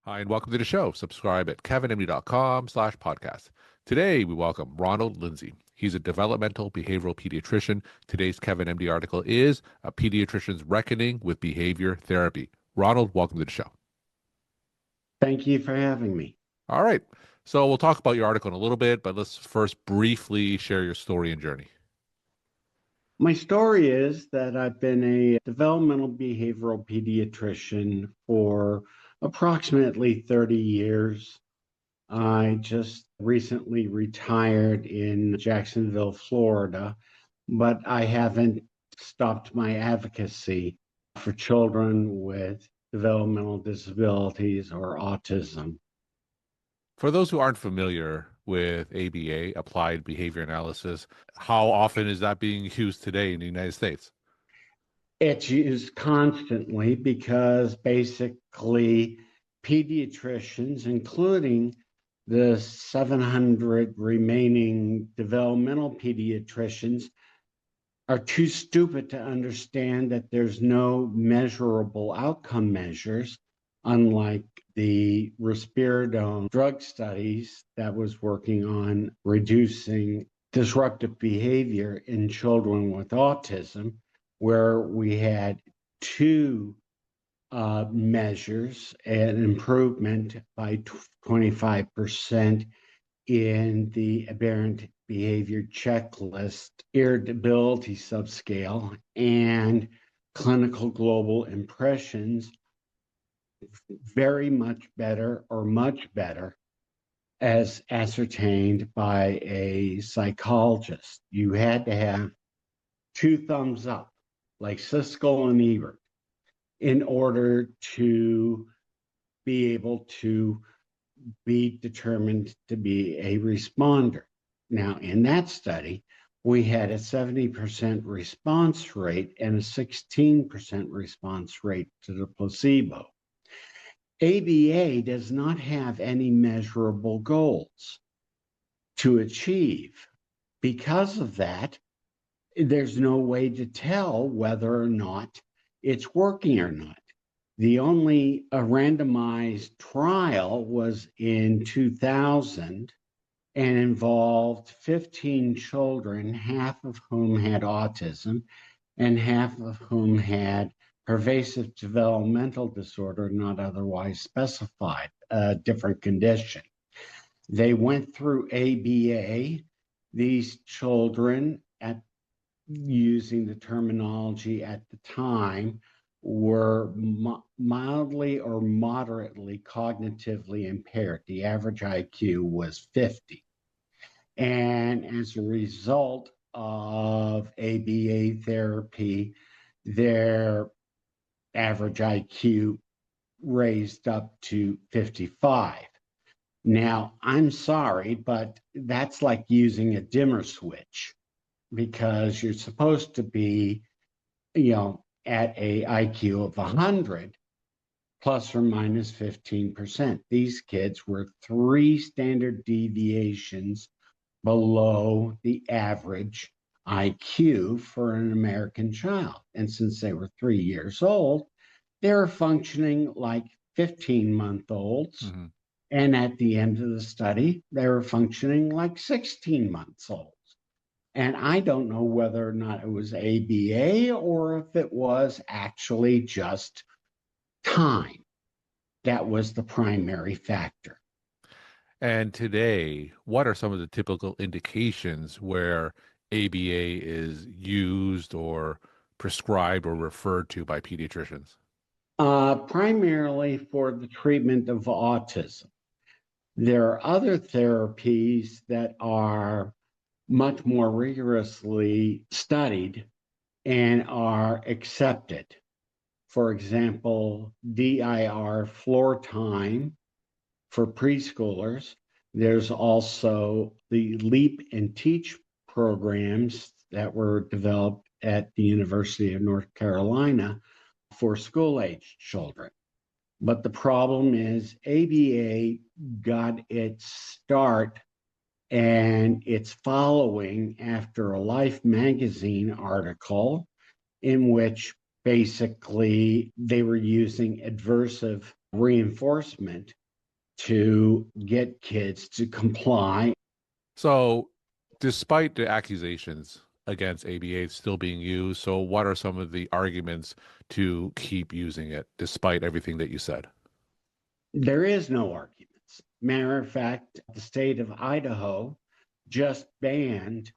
Hi, and welcome to the show. Subscribe at kevinmd.com/podcast. Today, we welcome Ronald Lindsay. He's a developmental behavioral pediatrician. Today's Kevin MD article is A Pediatrician's Reckoning with Behavior Therapy. Ronald, welcome to the show. Thank you for having me. All right. So we'll talk about your article in a little bit, but let's first briefly share your story and journey. My story is that I've been a developmental behavioral pediatrician for approximately 30 years. I just recently retired in Jacksonville, Florida, but I haven't stopped my advocacy for children with developmental disabilities or autism. For those who aren't familiar with ABA, Applied Behavior Analysis, how often is that being used today in the United States? It's used constantly because basically pediatricians, including the 700 remaining developmental pediatricians, are too stupid to understand that there's no measurable outcome measures, unlike the risperidone drug studies that was working on reducing disruptive behavior in children with autism, where we had two measures, an improvement by 25% in the aberrant behavior checklist, irritability subscale, and clinical global impressions, very much better or much better as ascertained by a psychologist. You had to have two thumbs up, like Siskel and Ebert, in order to be able to be determined to be a responder. Now, in that study, we had a 70% response rate and a 16% response rate to the placebo. ABA does not have any measurable goals to achieve. Because of that, there's no way to tell whether or not it's working or not. The only randomized trial was in 2000 and involved 15 children, half of whom had autism and half of whom had pervasive developmental disorder not otherwise specified, a different condition. They went through ABA. These children, using the terminology at the time, were mildly or moderately cognitively impaired. The average IQ was 50. And as a result of ABA therapy, their average IQ raised up to 55. Now, I'm sorry, but that's like using a dimmer switch, because you're supposed to be, at a IQ of 100, plus or minus 15%. These kids were 3 standard deviations below the average IQ for an American child. And since they were 3 years old, they were functioning like 15-month-olds. Mm-hmm. And at the end of the study, they were functioning like 16 months old. And I don't know whether or not it was ABA or if it was actually just time that was the primary factor. And today, what are some of the typical indications where ABA is used or prescribed or referred to by pediatricians? Primarily for the treatment of autism. There are other therapies that are much more rigorously studied and are accepted. For example, DIR Floortime for preschoolers. There's also the LEAP and TEACH programs that were developed at the University of North Carolina for school-age children. But the problem is ABA got its start and its following after a Life magazine article in which basically they were using aversive reinforcement to get kids to comply. So, despite the accusations against ABA still being used, so what are some of the arguments to keep using it despite everything that you said? There is no arguments. Matter of fact, the state of Idaho just banned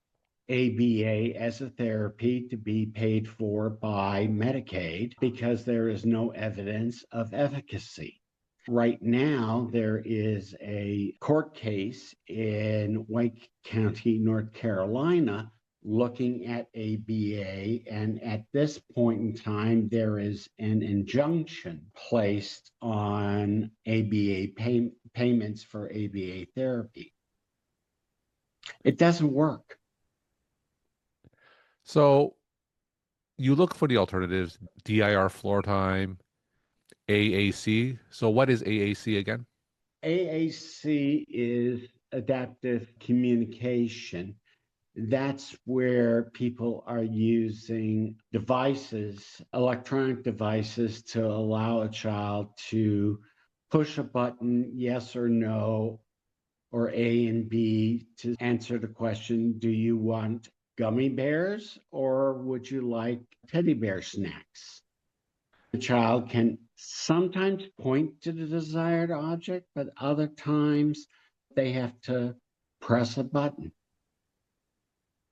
ABA as a therapy to be paid for by Medicaid because there is no evidence of efficacy. Right now, there is a court case in White County, North Carolina, looking at ABA. And at this point in time, there is an injunction placed on ABA payments for ABA therapy. It doesn't work. So, you look for the alternatives, DIR Floortime, AAC. So, what is AAC again? AAC is adaptive communication. That's where people are using devices, electronic devices, to allow a child to push a button, yes or no, or A and B, to answer the question, do you want gummy bears or would you like teddy bear snacks? The child can sometimes point to the desired object, but other times they have to press a button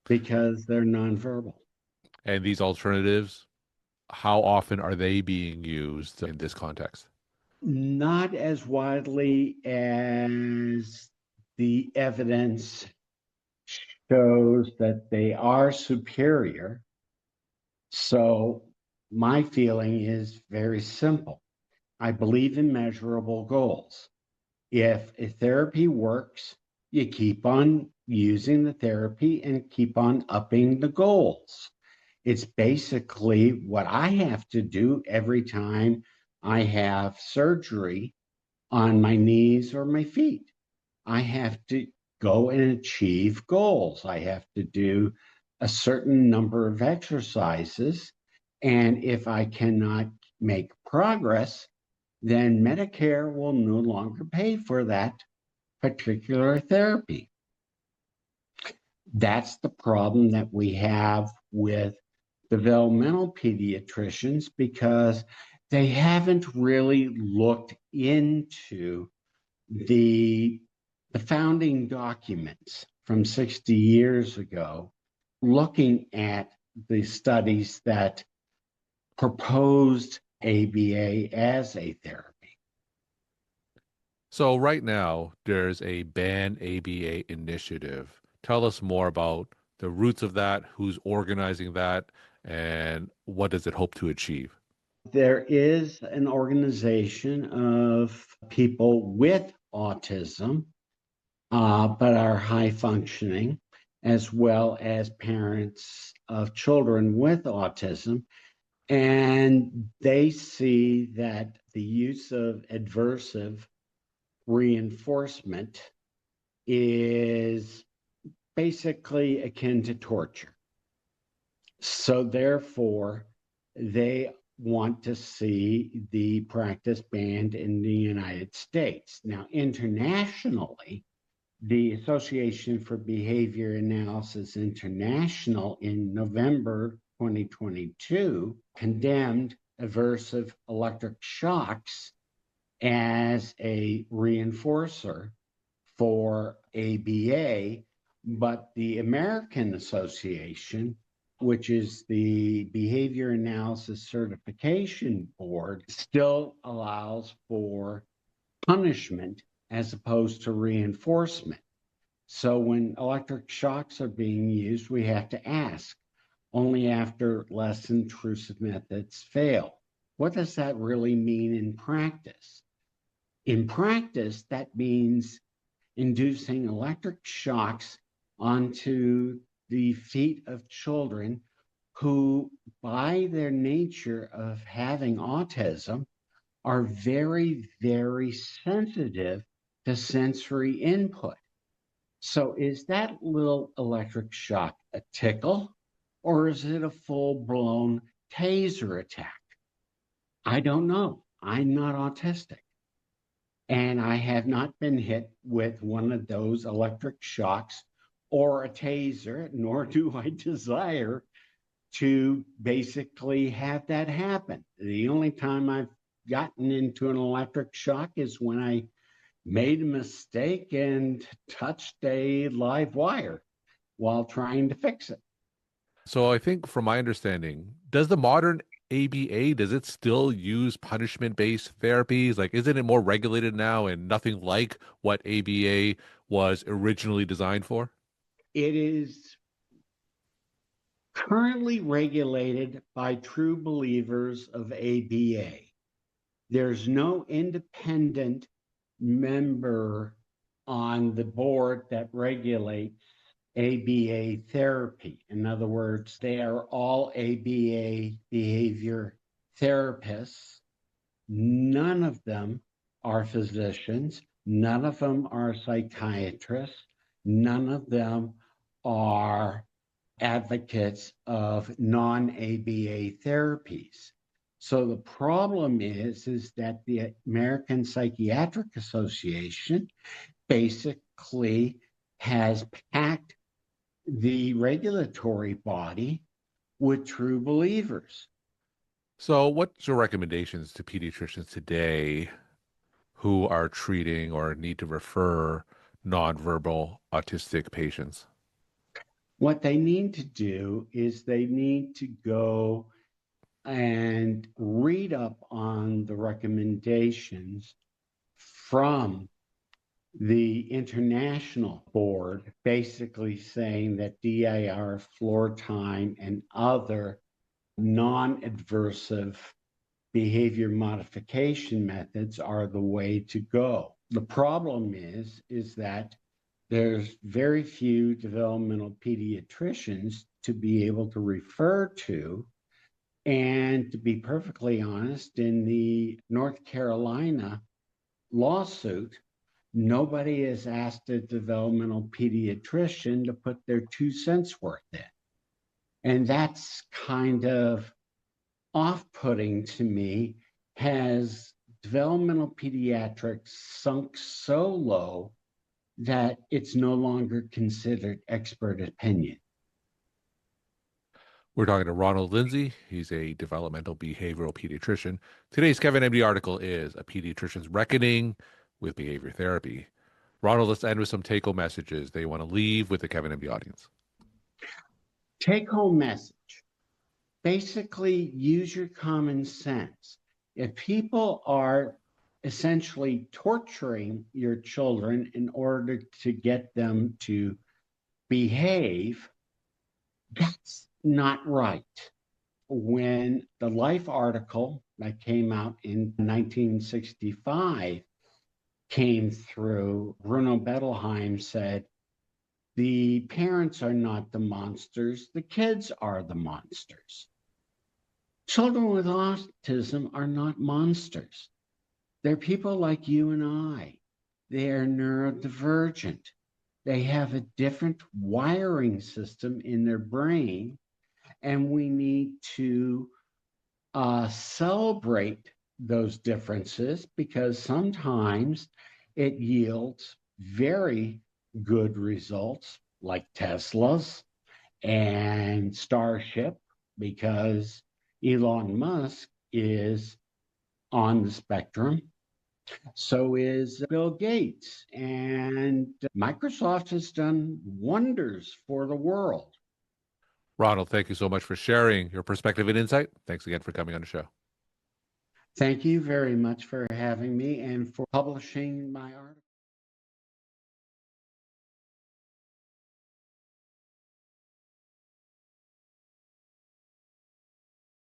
because they're nonverbal. And these alternatives, how often are they being used in this context? Not as widely as the evidence shows that they are superior. So my feeling is very simple. I believe in measurable goals. If a therapy works, you keep on using the therapy and keep on upping the goals. It's basically what I have to do every time I have surgery on my knees or my feet. I have to go and achieve goals. I have to do a certain number of exercises. And if I cannot make progress, then Medicare will no longer pay for that particular therapy. That's the problem that we have with developmental pediatricians because they haven't really looked into the founding documents from 60 years ago, looking at the studies that proposed ABA as a therapy. So, right now, there's a Ban ABA initiative. Tell us more about the roots of that, who's organizing that, and what does it hope to achieve? There is an organization of people with autism, but are high functioning, as well as parents of children with autism. And they see that the use of adversive reinforcement is basically akin to torture. So therefore, they want to see the practice banned in the United States. Now, internationally, the Association for Behavior Analysis International in November 2022 condemned aversive electric shocks as a reinforcer for ABA, but the American Association, which is the Behavior Analysis Certification Board, still allows for punishment as opposed to reinforcement. So when electric shocks are being used, we have to ask, only after less intrusive methods fail. What does that really mean in practice? In practice, that means inducing electric shocks onto the feet of children who, by their nature of having autism, are very, very sensitive to sensory input. So is that little electric shock a tickle or is it a full-blown taser attack? I don't know. I'm not autistic. And I have not been hit with one of those electric shocks or a taser, nor do I desire to basically have that happen. The only time I've gotten into an electric shock is when I made a mistake and touched a live wire while trying to fix it. So I think from my understanding, does the modern ABA, does it still use punishment-based therapies? Like, isn't it more regulated now and nothing like what ABA was originally designed for? It is currently regulated by true believers of ABA. There's no independent member on the board that regulates ABA therapy. In other words, they are all ABA behavior therapists. None of them are physicians. None of them are psychiatrists. None of them are advocates of non-ABA therapies. So the problem is that the American Psychiatric Association basically has packed the regulatory body with true believers. So what's your recommendations to pediatricians today who are treating or need to refer nonverbal autistic patients? What they need to do is they need to go and read up on the recommendations from the international board, basically saying that DIR, Floortime, and other non-aversive behavior modification methods are the way to go. The problem is that there's very few developmental pediatricians to be able to refer to. And to be perfectly honest, in the North Carolina lawsuit, nobody has asked a developmental pediatrician to put their 2 cents worth in. And that's kind of off-putting to me. Has developmental pediatrics sunk so low that it's no longer considered expert opinion? We're talking to Ronald Lindsay. He's a developmental behavioral pediatrician. Today's Kevin MD article is A Pediatrician's Reckoning with Behavior Therapy. Ronald, let's end with some take-home messages they want to leave with the Kevin MD audience. Take-home message. Basically, use your common sense. If people are essentially torturing your children in order to get them to behave, that's not right. When the Life article that came out in 1965 came through, Bruno Bettelheim said, the parents are not the monsters, the kids are the monsters. Children with autism are not monsters. They're people like you and I. They are neurodivergent. They have a different wiring system in their brain, and we need to celebrate those differences because sometimes it yields very good results, like Tesla's and Starship, because Elon Musk is on the spectrum. So is Bill Gates, and Microsoft has done wonders for the world. Ronald, thank you so much for sharing your perspective and insight. Thanks again for coming on the show. Thank you very much for having me and for publishing my article.